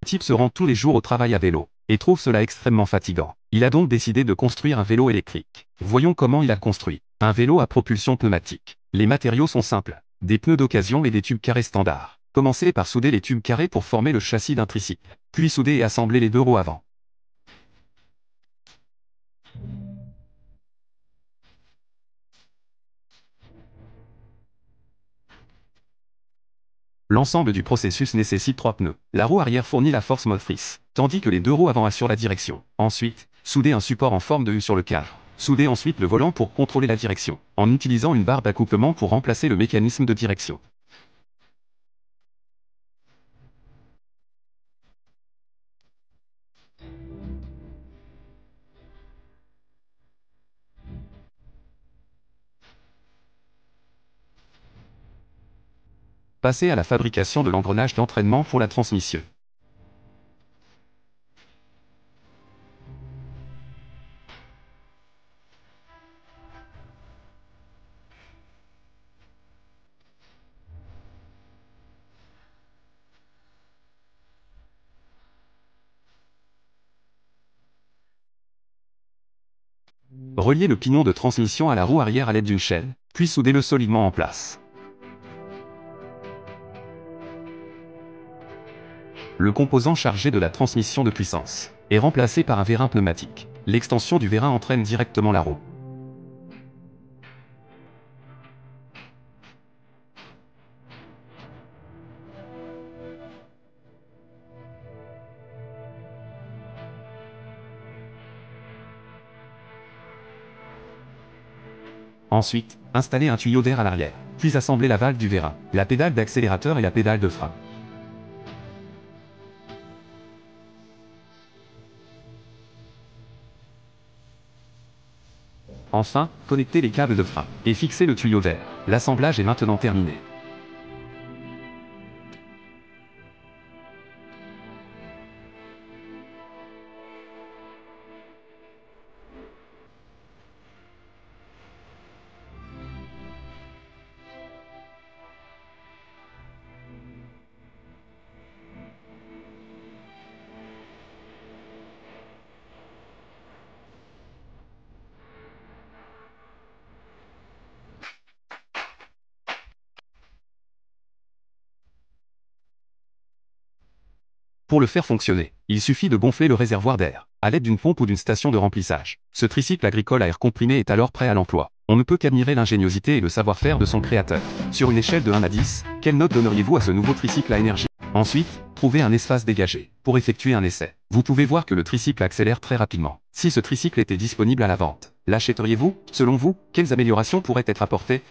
Le type se rend tous les jours au travail à vélo, et trouve cela extrêmement fatigant. Il a donc décidé de construire un vélo électrique. Voyons comment il a construit. Un vélo à propulsion pneumatique. Les matériaux sont simples. Des pneus d'occasion et des tubes carrés standards. Commencez par souder les tubes carrés pour former le châssis d'un tricycle. Puis souder et assembler les deux roues avant. L'ensemble du processus nécessite 3 pneus. La roue arrière fournit la force motrice, tandis que les deux roues avant assurent la direction. Ensuite, soudez un support en forme de U sur le cadre. Soudez ensuite le volant pour contrôler la direction, en utilisant une barre d'accouplement pour remplacer le mécanisme de direction. Passez à la fabrication de l'engrenage d'entraînement pour la transmission. Reliez le pignon de transmission à la roue arrière à l'aide d'une chaîne, puis soudez-le solidement en place. Le composant chargé de la transmission de puissance est remplacé par un vérin pneumatique. L'extension du vérin entraîne directement la roue. Ensuite, installez un tuyau d'air à l'arrière, puis assemblez la valve du vérin, la pédale d'accélérateur et la pédale de frein. Enfin, connectez les câbles de frein et fixez le tuyau d'air. L'assemblage est maintenant terminé. Pour le faire fonctionner, il suffit de gonfler le réservoir d'air, à l'aide d'une pompe ou d'une station de remplissage. Ce tricycle agricole à air comprimé est alors prêt à l'emploi. On ne peut qu'admirer l'ingéniosité et le savoir-faire de son créateur. Sur une échelle de 1 à 10, quelle note donneriez-vous à ce nouveau tricycle à énergie? Ensuite, trouvez un espace dégagé pour effectuer un essai. Vous pouvez voir que le tricycle accélère très rapidement. Si ce tricycle était disponible à la vente, l'achèteriez-vous? Selon vous, quelles améliorations pourraient être apportées?